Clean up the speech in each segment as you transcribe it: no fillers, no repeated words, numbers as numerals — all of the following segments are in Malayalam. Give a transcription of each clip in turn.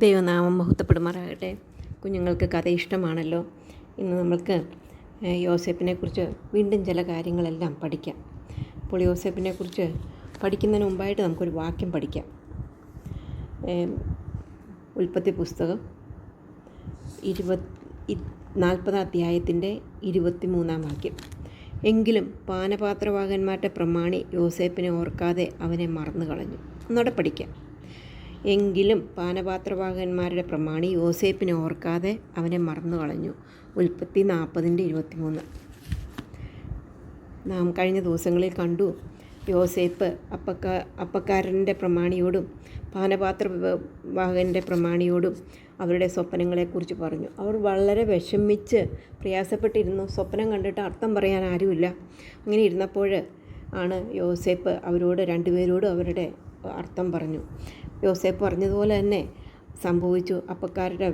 ദൈവനാമം മഹത്വപ്പെടുമാറാകട്ടെ. കുഞ്ഞുങ്ങൾക്ക് കഥ ഇഷ്ടമാണല്ലോ. ഇന്ന് നമ്മൾക്ക് യോസേപ്പിനെക്കുറിച്ച് വീണ്ടും ചില കാര്യങ്ങളെല്ലാം പഠിക്കാം. അപ്പോൾ യോസേപ്പിനെക്കുറിച്ച് പഠിക്കുന്നതിന് മുമ്പായിട്ട് നമുക്കൊരു വാക്യം പഠിക്കാം. ഉൽപ്പത്തി പുസ്തകം 40 അധ്യായത്തിൻ്റെ 23 വാക്യം. എങ്കിലും പാനപാത്രവാഹന്മാരുടെ പ്രമാണി യോസേപ്പിനെ ഓർക്കാതെ അവനെ മറന്നു കളഞ്ഞു. ഒന്നോടെ പഠിക്കാം. എങ്കിലും പാനപാത്രവാഹന്മാരുടെ പ്രമാണി യോസേപ്പിനെ ഓർക്കാതെ അവനെ മറന്നു കളഞ്ഞു. ഉൽപ്പത്തി 40:23. നാം കഴിഞ്ഞ ദിവസങ്ങളിൽ കണ്ടു, യോസേപ്പ് അപ്പക്കാരൻ്റെ പ്രമാണിയോടും പാനപാത്രവാഹൻ്റെ പ്രമാണിയോടും അവരുടെ സ്വപ്നങ്ങളെക്കുറിച്ച് പറഞ്ഞു. അവർ വളരെ വിഷമിച്ച് പ്രയാസപ്പെട്ടിരുന്നു. സ്വപ്നം കണ്ടിട്ട് അർത്ഥം പറയാൻ ആരുമില്ല. അങ്ങനെ ഇരുന്നപ്പോൾ ആണ് യോസേപ്പ് അവരോട് രണ്ടുപേരോടും അവരുടെ അർത്ഥം പറഞ്ഞു. യോസേപ്പ് പറഞ്ഞതുപോലെ തന്നെ സംഭവിച്ചു. അപ്പക്കാരുടെ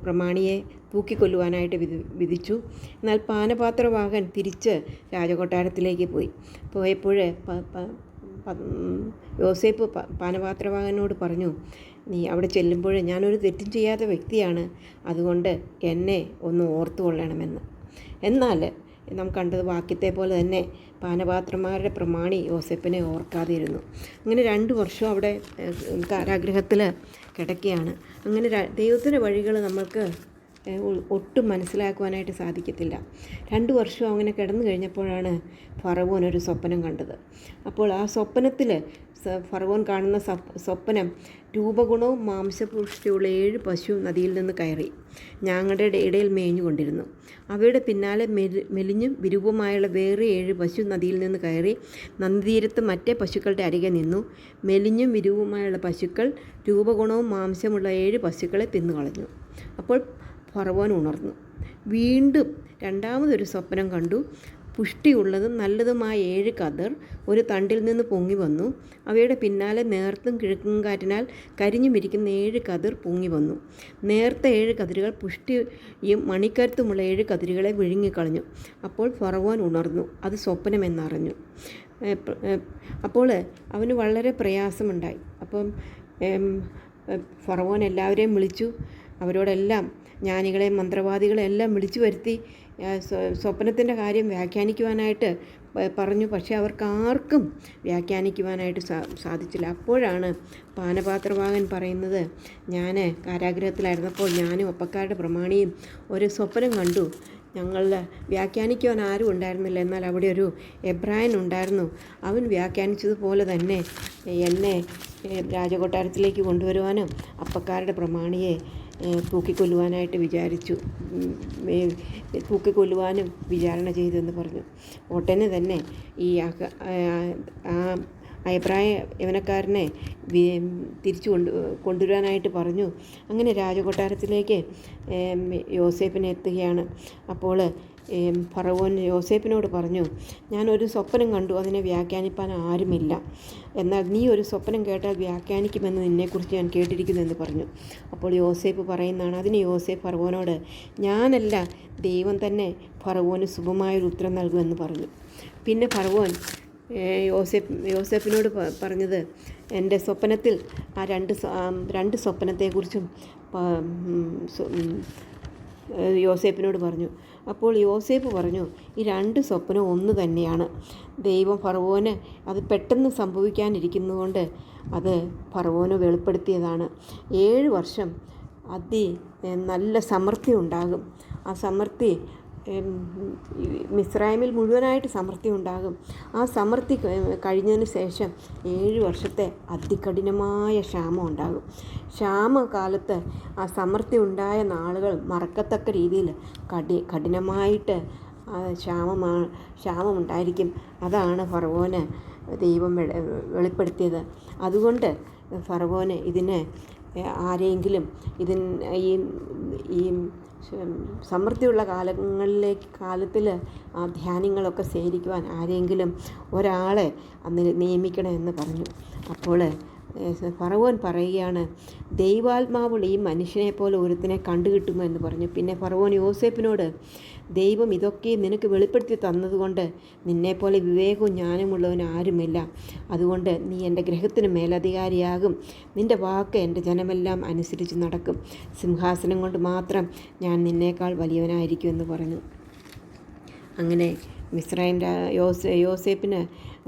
പ്രമാണിയെ തൂക്കിക്കൊല്ലുവാനായിട്ട് വിധിച്ചു. എന്നാൽ പാനപാത്രവാഹൻ തിരിച്ച് രാജകൊട്ടാരത്തിലേക്ക് പോയപ്പോൾ യോസേപ്പ് പാനപാത്രവാഹനോട് പറഞ്ഞു, നീ അവിടെ ചെല്ലുമ്പോൾ ഞാനൊരു തെറ്റും ചെയ്യാത്ത വ്യക്തിയാണ്, അതുകൊണ്ട് എന്നെ ഒന്ന് ഓർത്തുകൊള്ളണമെന്ന്. എന്നാൽ നാം കണ്ടത് വാക്യത്തെ പോലെ തന്നെ പാനപാത്രന്മാരുടെ പ്രമാണി യോസേപ്പിനെ ഓർക്കാതിരുന്നു. അങ്ങനെ 2 വർഷം അവിടെ കാരാഗൃഹത്തിൽ കിടക്കുകയാണ്. അങ്ങനെ ദൈവത്തിൻ്റെ വഴികൾ നമ്മൾക്ക് ഒട്ടും മനസ്സിലാക്കുവാനായിട്ട് സാധിക്കത്തില്ല. 2 വർഷം അങ്ങനെ കിടന്നു കഴിഞ്ഞപ്പോഴാണ് ഫറവോൻ ഒരു സ്വപ്നം കണ്ടത്. അപ്പോൾ ആ സ്വപ്നത്തിൽ ഫറവോൻ കാണുന്ന സ്വപ്നം രൂപഗുണവും മാംസപുഷ്ടിയുള്ള 7 പശു നദിയിൽ നിന്ന് കയറി ഞങ്ങളുടെ ഇടയിൽ മേഞ്ഞുകൊണ്ടിരുന്നു. അവയുടെ പിന്നാലെ മെലിഞ്ഞും വിരൂപമായുള്ള വേറെ 7 പശു നദിയിൽ നിന്ന് കയറി നദീതീരത്ത് മറ്റേ പശുക്കളുടെ അരികെ നിന്നു. മെലിഞ്ഞും വിരൂപമായുള്ള പശുക്കൾ രൂപഗുണവും മാംസമുള്ള 7 പശുക്കളെ തിന്നുകളഞ്ഞു. അപ്പോൾ ഫറവോൻ ഉണർന്നു. വീണ്ടും രണ്ടാമതൊരു സ്വപ്നം കണ്ടു. പുഷ്ടിയുള്ളതും നല്ലതുമായ 7 കതിർ ഒരു തണ്ടിൽ നിന്ന് പൊങ്ങി വന്നു. അവയുടെ പിന്നാലെ നേർത്തും കിഴക്കും കാറ്റിനാൽ കരിഞ്ഞുമിരിക്കുന്ന 7 കതിർ പൊങ്ങി വന്നു. നേർത്ത 7 കതിരുകൾ പുഷ്ടിയും മണിക്കരുത്തുമുള്ള 7 കതിരുകളെ വിഴുങ്ങിക്കളഞ്ഞു. അപ്പോൾ ഫറവോൻ ഉണർന്നു. അത് സ്വപ്നമെന്നറിഞ്ഞു. അപ്പോൾ അവന് വളരെ പ്രയാസമുണ്ടായി. അപ്പം ഫറവോൻ എല്ലാവരെയും വിളിച്ചു. അവരോടെല്ലാം ജ്ഞാനികളെയും മന്ത്രവാദികളെയും എല്ലാം വിളിച്ചു വരുത്തി സ്വപ്നത്തിൻ്റെ കാര്യം വ്യാഖ്യാനിക്കുവാനായിട്ട് പറഞ്ഞു. പക്ഷേ അവർക്കാർക്കും വ്യാഖ്യാനിക്കുവാനായിട്ട് സാധിച്ചില്ല. അപ്പോഴാണ് പാനപാത്രവാഹൻ പറയുന്നത്, ഞാൻ കാരാഗൃഹത്തിലായിരുന്നപ്പോൾ ഞാനും അപ്പക്കാരുടെ പ്രമാണിയും ഒരു സ്വപ്നം കണ്ടു. ഞങ്ങൾ വ്യാഖ്യാനിക്കുവാൻ ആരും ഉണ്ടായിരുന്നില്ല. എന്നാൽ അവിടെ ഒരു എബ്രായൻ ഉണ്ടായിരുന്നു. അവൻ വ്യാഖ്യാനിച്ചതുപോലെ തന്നെ എന്നെ രാജകൊട്ടാരത്തിലേക്ക് കൊണ്ടുവരുവാനും അപ്പക്കാരുടെ പ്രമാണിയെ തൂക്കിക്കൊല്ലുവാനായിട്ട് വിചാരിച്ചു. തൂക്കിക്കൊല്ലുവാനും വിചാരണ ചെയ്തെന്ന് പറഞ്ഞു. ഉടനെ തന്നെ ഈ എബ്രായ യവനക്കാരനെ തിരിച്ചു കൊണ്ടുവരാനായിട്ട് പറഞ്ഞു. അങ്ങനെ രാജകൊട്ടാരത്തിലേക്ക് യോസേപ്പിനെ എത്തുകയാണ്. അപ്പോൾ ഫറവോൻ യോസേപ്പിനോട് പറഞ്ഞു, ഞാനൊരു സ്വപ്നം കണ്ടു, അതിനെ വ്യാഖ്യാനിപ്പാൻ ആരുമില്ല. എന്നാൽ നീ ഒരു സ്വപ്നം കേട്ടാൽ വ്യാഖ്യാനിക്കുമെന്ന് നിന്നെക്കുറിച്ച് ഞാൻ കേട്ടിരിക്കുന്നെന്ന് പറഞ്ഞു. അപ്പോൾ യോസേപ്പ് പറയുന്നതാണ്. അതിന് യോസേപ്പ് ഫറവോനോട്, ഞാനല്ല, ദൈവം തന്നെ ഫറവോന് ശുഭമായൊരു ഉത്തരം നൽകുമെന്ന് പറഞ്ഞു. പിന്നെ ഫറവോൻ യോസേപ്പിനോട് പറഞ്ഞത്, എൻ്റെ സ്വപ്നത്തിൽ ആ രണ്ട് സ്വപ്നത്തെക്കുറിച്ചും യോസേപ്പിനോട് പറഞ്ഞു. അപ്പോൾ യോസേപ്പ് പറഞ്ഞു, ഈ 2 സ്വപ്നം ഒന്ന് തന്നെയാണ്. ദൈവം ഫറവോന് അത് പെട്ടെന്ന് സംഭവിക്കാനിരിക്കുന്നതുകൊണ്ട് അത് ഫറവോന് വെളിപ്പെടുത്തിയതാണ്. 7 വർഷം നല്ല സമൃദ്ധി ഉണ്ടാകും. ആ സമൃദ്ധി മിസ്രൈമിൽ മുഴുവനായിട്ട് സമൃദ്ധി ഉണ്ടാകും. ആ സമൃദ്ധി കഴിഞ്ഞതിന് ശേഷം 7 വർഷത്തെ അതികഠിനമായ ക്ഷാമം ഉണ്ടാകും. ക്ഷാമകാലത്ത് ആ സമൃദ്ധി ഉണ്ടായ നാളുകൾ മറക്കത്തക്ക രീതിയിൽ കഠിനമായിട്ട് ക്ഷാമമുണ്ടായിരിക്കും. അതാണ് ഫറവോന് ദൈവം വെളിപ്പെടുത്തിയത്. അതുകൊണ്ട് ഫറവോന് ഇതിന് ആരെങ്കിലും ഈ സമൃദ്ധിയുള്ള കാലത്തിൽ ആ ധ്യാനങ്ങളൊക്കെ ശേഖരിക്കുവാൻ ആരെങ്കിലും ഒരാളെ അന്ന് നിയമിക്കണമെന്ന് പറഞ്ഞു. അപ്പോൾ ഫറവോൻ പറയുകയാണ്, ദൈവാത്മാവുള്ള ഈ മനുഷ്യനെ പോലെ ഒരുത്തിനെ കണ്ടുകിട്ടുമോ എന്ന് പറഞ്ഞു. പിന്നെ ഫറവോൻ യോസേപ്പിനോട്, ദൈവം ഇതൊക്കെ നിനക്ക് വെളിപ്പെടുത്തി തന്നതുകൊണ്ട് നിന്നെപ്പോലെ വിവേകവും ജ്ഞാനമുള്ളവൻ ആരുമില്ല. അതുകൊണ്ട് നീ എൻ്റെ ഗ്രഹത്തിന് മേലധികാരിയാകും. നിൻ്റെ വാക്ക് എൻ്റെ ജനമെല്ലാം അനുസരിച്ച് നടക്കും. സിംഹാസനം കൊണ്ട് മാത്രം ഞാൻ നിന്നേക്കാൾ വലിയവനായിരിക്കും എന്ന് പറഞ്ഞു. അങ്ങനെ മിസ്രൈം യോസേപ്പിന്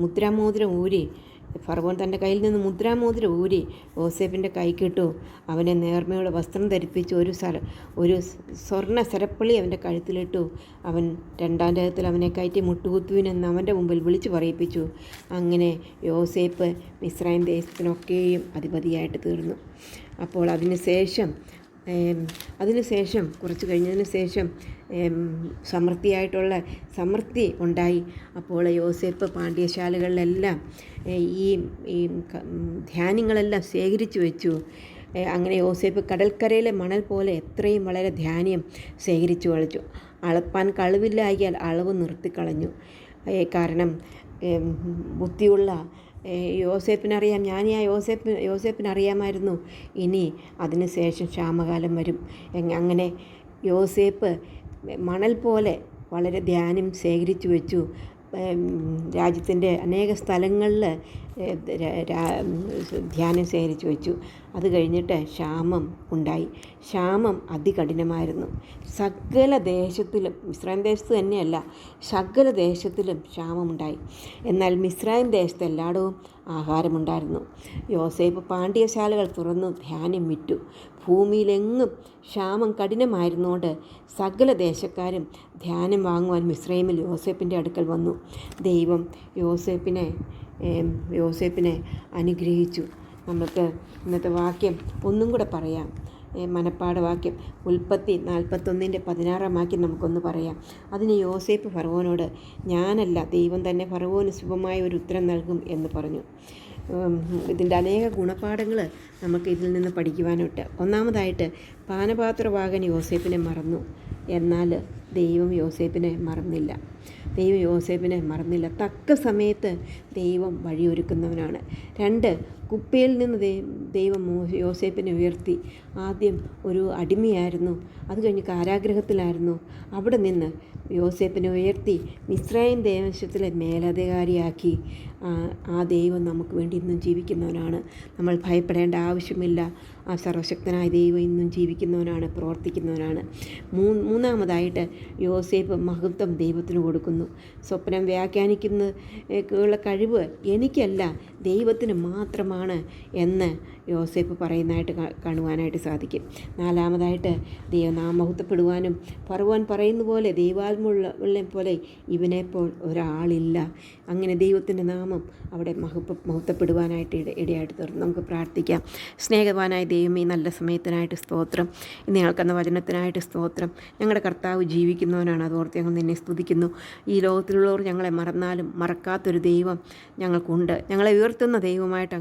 മുദ്രാമോതിരം ഊരി, ഫറവോൻ തൻ്റെ കയ്യിൽ നിന്ന് മുദ്രാമോതിരം ഊരി യോസേപ്പിൻ്റെ കൈക്കിട്ടു. അവനെ നേർമയുള്ള വസ്ത്രം ധരിപ്പിച്ച് ഒരു സ്വർണ്ണ സരപ്പളി അവൻ്റെ കഴുത്തിലിട്ടു. അവൻ രണ്ടാം രഥത്തിൽ അവനെ കയറ്റി മുട്ടുകുത്തുവിനെന്ന് അവൻ്റെ മുമ്പിൽ വിളിച്ചു പറയിപ്പിച്ചു. അങ്ങനെ യോസേപ്പ് മിസ്രൈം ദേശത്തിനൊക്കെയും അധിപതിയായിട്ട് തീർന്നു. അപ്പോൾ അതിനുശേഷം കുറച്ച് കഴിഞ്ഞതിന് ശേഷം സമൃദ്ധി ഉണ്ടായി. അപ്പോൾ യോസേപ്പ് പാണ്ഡ്യശാലകളിലെല്ലാം ഈ ധാന്യങ്ങളെല്ലാം ശേഖരിച്ചു വെച്ചു. അങ്ങനെ യോസേപ്പ് കടൽക്കരയിലെ മണൽ പോലെ എത്രയും വളരെ ധാന്യം ശേഖരിച്ചു കളിച്ചു. അളപ്പാൻ കഴിവില്ലായാൽ അളവ് നിർത്തിക്കളഞ്ഞു. കാരണം ബുദ്ധിയുള്ള യോസേപ്പിനറിയാം, യോസേപ്പിനറിയാമായിരുന്നു ഇനി അതിന് ശേഷം ക്ഷാമകാലം വരും. അങ്ങനെ യോസേപ്പ് മണൽ പോലെ വളരെ ധാന്യം ശേഖരിച്ചു വെച്ചു. രാജ്യത്തിൻ്റെ അനേക സ്ഥലങ്ങളിൽ ധ്യാനം ശേഖരിച്ചു വെച്ചു. അത് കഴിഞ്ഞിട്ട് ക്ഷാമം ഉണ്ടായി. ക്ഷാമം അതികഠിനമായിരുന്നു. സകല ദേശത്തിലും, മിസ്രൈം ദേശത്ത് തന്നെയല്ല, സകല ദേശത്തിലും ക്ഷാമമുണ്ടായി. എന്നാൽ മിസ്രൈം ദേശത്ത് എല്ലായിടവും ആഹാരമുണ്ടായിരുന്നു. യോസേപ്പ് പാണ്ഡ്യശാലകൾ തുറന്നു ധാന്യം വിറ്റു. ഭൂമിയിലെങ്ങും ക്ഷാമം കഠിനമായിരുന്നുകൊണ്ട് സകല ദേശക്കാരും ധാന്യം വാങ്ങുവാൻ മിസ്രൈമിൽ യോസേപ്പിൻ്റെ അടുക്കൽ വന്നു. ദൈവം യോസേപ്പിനെ അനുഗ്രഹിച്ചു. നമുക്ക് ഇന്നത്തെ വാക്യം ഒന്നും കൂടെ പറയാം. മനപ്പാഠ വാക്യം ഉൽപ്പത്തി 41:16 വാക്യം നമുക്കൊന്ന് പറയാം. അതിന് യോസേപ്പ് ഫറവോനോട്, ഞാനല്ല, ദൈവം തന്നെ ഫറവോന് ശുഭമായ ഒരു ഉത്തരം നൽകും എന്ന് പറഞ്ഞു. ഇതിൻ്റെ അനേക ഗുണപാഠങ്ങൾ നമുക്ക് ഇതിൽ നിന്ന് പഠിക്കുവാനുണ്ട്. ഒന്നാമതായിട്ട്, പാനപാത്രവാഹകൻ യോസേപ്പിനെ മറന്നു, എന്നാൽ ദൈവം യോസേപ്പിനെ മറന്നില്ല. തക്ക സമയത്ത് ദൈവം വഴിയൊരുക്കുന്നവനാണ്. 2, കുപ്പയിൽ നിന്ന് ദൈവം യോസേപ്പിനെ ഉയർത്തി. ആദ്യം ഒരു അടിമയായിരുന്നു, അത് കഴിഞ്ഞ് കാരാഗ്രഹത്തിലായിരുന്നു. അവിടെ നിന്ന് യോസേപ്പിനെ ഉയർത്തി മിസ്രൈം ദേശത്തിലെ മേലധികാരിയാക്കി. ആ ദൈവം നമുക്ക് വേണ്ടി ഇന്നും ജീവിക്കുന്നവനാണ്. നമ്മൾ ഭയപ്പെടേണ്ട ആവശ്യമില്ല. ആ സർവശക്തനായ ദൈവം ഇന്നും ജീവിക്കുന്നവനാണ്, പ്രവർത്തിക്കുന്നവനാണ്. മൂന്നാമതായിട്ട്, യോസേപ്പ് മഹത്വം ദൈവത്തിന് കൊടുക്കുന്നു. സ്വപ്നം വ്യാഖ്യാനിക്കുന്നതിനുള്ള കഴിവ് എനിക്കല്ല, ദൈവത്തിന് മാത്രമാണ് എന്ന് യോസേപ്പ് പറയുന്നതായിട്ട് കാണുവാനായിട്ട് സാധിക്കും. നാലാമതായിട്ട്, ദൈവനാമം മഹത്വപ്പെടുവാനും ഫറവോൻ പറയുന്ന പോലെ ദൈവാത്മുള്ള പോലെ ഇവനെപ്പോൾ ഒരാളില്ല. അങ്ങനെ ദൈവത്തിൻ്റെ നാമം അവിടെ മഹത്വപ്പെടുവാനായിട്ട് ഇടയായിട്ട് തീർന്നു. നമുക്ക് പ്രാർത്ഥിക്കാം. സ്നേഹവാനായ ദൈവമേ, നല്ല സമയത്തിനായിട്ട് സ്തോത്രം. ഇന്ന് ഞങ്ങൾക്കെന്ന വചനത്തിനായിട്ട് സ്തോത്രം. ഞങ്ങളുടെ കർത്താവ് ജീവിക്കുന്നവനാണ്, അതോർത്ത് ഞങ്ങൾ നിന്നെ സ്തുതിക്കുന്നു. ഈ ലോകത്തിലുള്ളവർ ഞങ്ങളെ മറന്നാലും മറക്കാത്തൊരു ദൈവം ഞങ്ങൾക്കുണ്ട്. ഞങ്ങളെ ഉയർത്തുന്ന ദൈവമായിട്ട്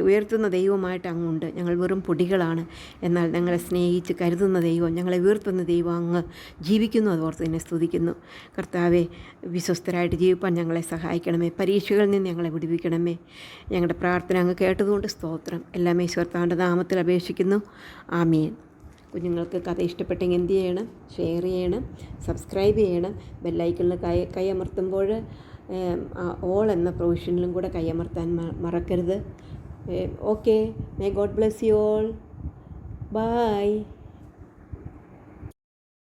ഉയർത്തുന്ന ദൈവമായിട്ട് അങ്ങുണ്ട്. ഞങ്ങൾ വെറും പൊടികളാണ്, എന്നാൽ ഞങ്ങളെ സ്നേഹിച്ച് കരുതുന്ന ദൈവം, ഞങ്ങളെ ഉയർത്തുന്ന ദൈവം അങ്ങ് ജീവിക്കുന്നു. അതോർത്ത് നിന്നെ സ്തുതിക്കുന്നു. കർത്താവെ, വിശ്വസ്തരായിട്ട് ജീവിപ്പാൻ ഞങ്ങളെ സഹായിക്കണമേ. പരീക്ഷകളിൽ നിന്ന് ഞങ്ങളെ വിടുവിക്കണമേ. ഞങ്ങളുടെ പ്രാർത്ഥന അങ്ങ് കേട്ടതുകൊണ്ട് സ്തോത്രം. എല്ലാം ഈശ്വരത്താൻ്റെ നാമത്തിൽ അപേക്ഷിക്കുന്നു. ആമീൻ. കുഞ്ഞുങ്ങൾക്ക് കഥ ഇഷ്ടപ്പെട്ടെങ്കിൽ എന്ത് ചെയ്യണം? ഷെയർ ചെയ്യണം, സബ്സ്ക്രൈബ് ചെയ്യണം. ബെല്ലൈക്കണിൽ കൈയമർത്തുമ്പോൾ ഓൾ എന്ന പ്രൊവിഷനിലും കൂടെ കൈയമർത്താൻ മറക്കരുത്. Okay, may God bless you all. By.